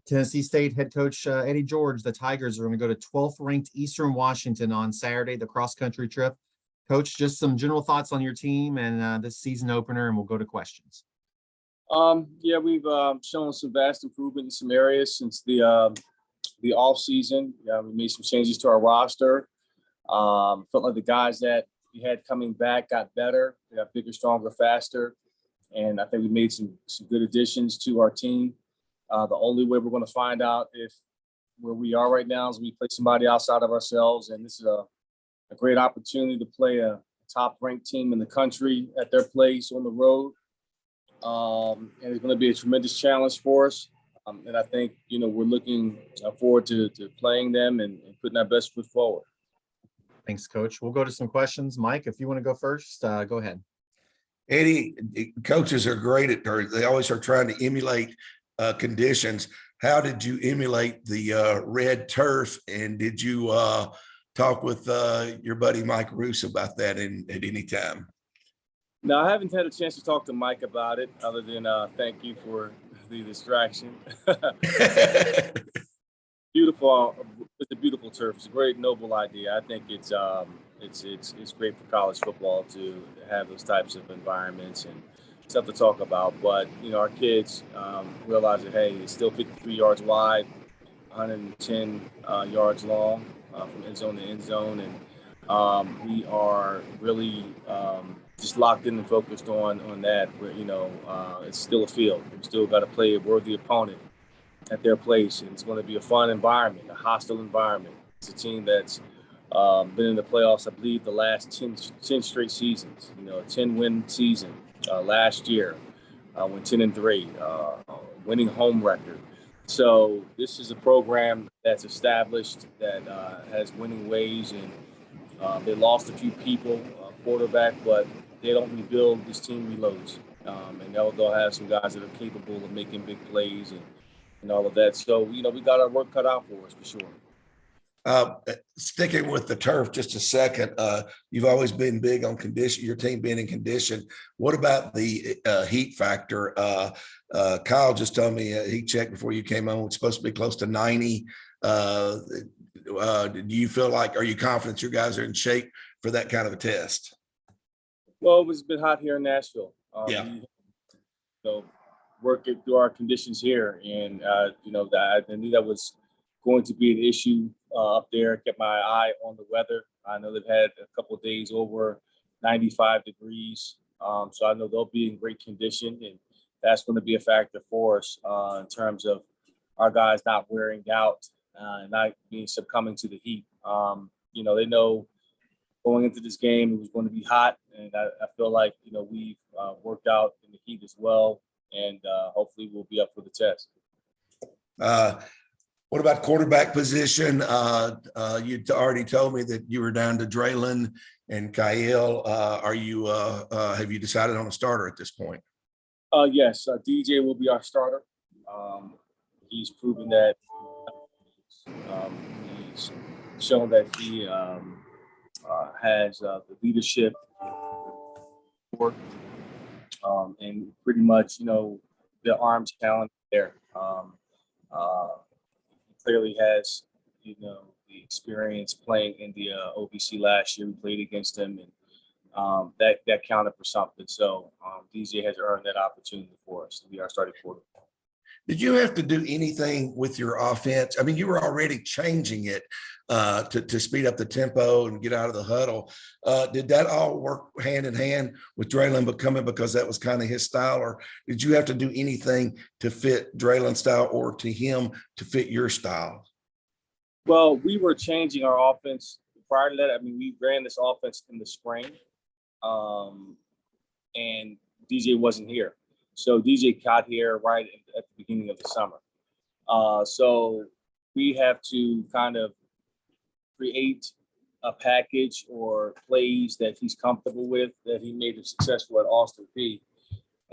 Tennessee State head coach Eddie George, the Tigers are going to go to 12th ranked Eastern Washington on Saturday, the cross-country trip. Coach, just some general thoughts on your team and this season opener, and we'll go to questions. Yeah, we've shown some vast improvement in some areas since the off season. We made some changes to our roster. Felt like the guys that we had coming back got better. They got bigger, stronger, faster. And I think we made some good additions to our team. The only way we're going to find out if where we are right now is we play somebody outside of ourselves. And this is a great opportunity to play a top-ranked team in the country at their place on the road. And it's going to be a tremendous challenge for us. And I think, we're looking forward to playing them and putting our best foot forward. Thanks, Coach. We'll go to some questions. Mike, if you want to go first, go ahead. Eddie, coaches are great at they always are trying to emulate conditions. How did you emulate the red turf? And did you talk with your buddy Mike Roos about that at any time? No, I haven't had a chance to talk to Mike about it other than thank you for the distraction. Beautiful. It's a beautiful turf. It's a great, noble idea. I think it's great for college football to have those types of environments and stuff to talk about. But, our kids realize that, hey, it's still 53 yards wide, 110 yards long from end zone to end zone. And we are really just locked in and focused on that. Where, it's still a field. We've still got to play a worthy opponent at their place. And it's going to be a fun environment, a hostile environment. It's a team that's been in the playoffs, I believe, the last 10 straight seasons, a 10-win season last year, went 10-3, winning home record. So this is a program that's established, that has winning ways, and they lost a few people, quarterback, but they don't rebuild. This team reloads, and they'll have some guys that are capable of making big plays and all of that. So, we got our work cut out for us, for sure. Sticking with the turf just a second, you've always been big on condition, your team being in condition. What about the heat factor? Kyle just told me he checked before you came on. It's supposed to be close to 90. Do you feel like, are you confident your guys are in shape for that kind of a test? Well, it's been hot here in Nashville. Yeah. Working through our conditions here, and I knew that was going to be an issue up there. Kept my eye on the weather. I know they've had a couple of days over 95 degrees, so I know they'll be in great condition, and that's going to be a factor for us in terms of our guys not wearing out and not being succumbing to the heat. They know going into this game it was going to be hot, and I feel like we've worked out in the heat as well. And hopefully we'll be up for the test. What about quarterback position? You already told me that you were down to Draylon and Kyle. Have you decided on a starter at this point? Yes, DJ will be our starter. He's proven that he's shown that he has the leadership for. And pretty much, the arm talent there. He clearly has, the experience playing in the OVC last year. We played against him, and that counted for something. So DJ has earned that opportunity for us to be our starting quarterback. Did you have to do anything with your offense? I mean, you were already changing it to speed up the tempo and get out of the huddle. Did that all work hand in hand with Draylon becoming, because that was kind of his style, or did you have to do anything to fit Draylon's style or to him to fit your style? Well, we were changing our offense prior to that. I mean, we ran this offense in the spring, and DJ wasn't here. So DJ got here right at the beginning of the summer. So we have to kind of create a package or plays that he's comfortable with, that he made him successful at Austin Peay.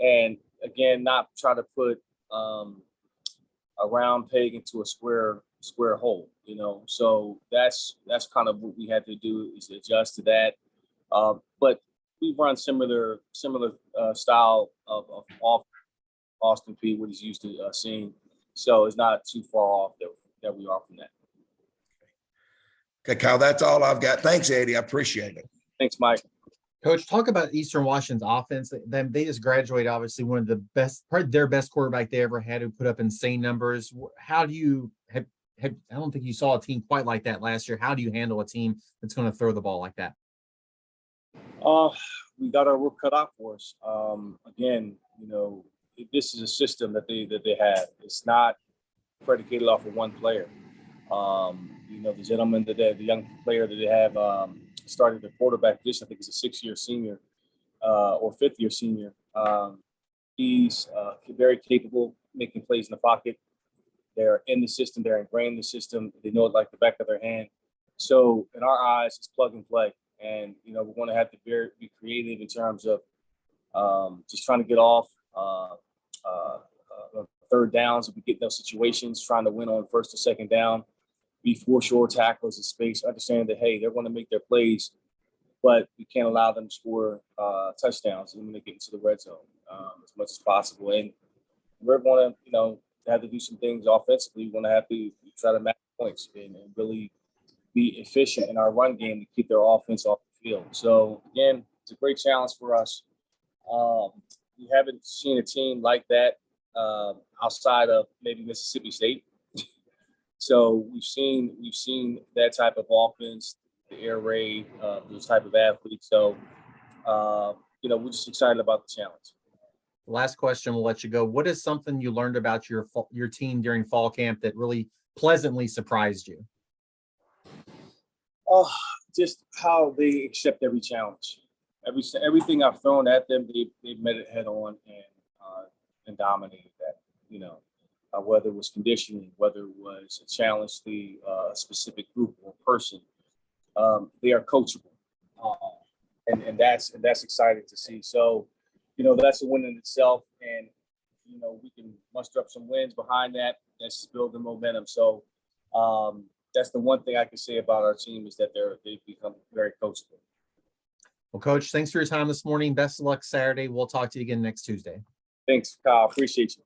And again, not try to put a round peg into a square hole, So that's kind of what we had to do, is adjust to that. But we run similar style of Austin Peay, what he's used to seeing. So it's not too far off that we are from that. Okay, Kyle, that's all I've got. Thanks, Eddie. I appreciate it. Thanks, Mike. Coach, talk about Eastern Washington's offense. They just graduated, obviously, one of the best, probably their best quarterback they ever had, who put up insane numbers. How do you have I don't think you saw a team quite like that last year. How do you handle a team that's going to throw the ball like that? We got our work cut out for us. Again, this is a system that they have. It's not predicated off of one player. The gentleman the young player that they have started the quarterback position, I think he's a 6-year senior or 5th-year senior. He's very capable making plays in the pocket. They're in the system. They're ingrained in the system. They know it like the back of their hand. So in our eyes, it's plug and play. And, we're going to have to be creative in terms of just trying to get off third downs if we get in those situations, trying to win on first or second down, be foreshore tackles in space, understand that, hey, they're going to make their plays, but we can't allow them to score touchdowns when they get into the red zone as much as possible. And we're going to, have to do some things offensively. We're going to have to try to match points and really be efficient in our run game to keep their offense off the field. So, again, it's a great challenge for us. We haven't seen a team like that outside of maybe Mississippi State. So we've seen that type of offense, the air raid, those type of athletes. So, we're just excited about the challenge. Last question, we'll let you go. What is something you learned about your team during fall camp that really pleasantly surprised you? Just how they accept every challenge. Everything I've thrown at them, they've met it head on and dominated that. Whether it was conditioning, whether it was a challenge to a specific group or person, they are coachable, and that's exciting to see. So, that's a win in itself, and we can muster up some wins behind that. That's just building momentum. So, that's the one thing I can say about our team is that they've become very coachable. Well, Coach, thanks for your time this morning. Best of luck Saturday. We'll talk to you again next Tuesday. Thanks, Kyle. Appreciate you.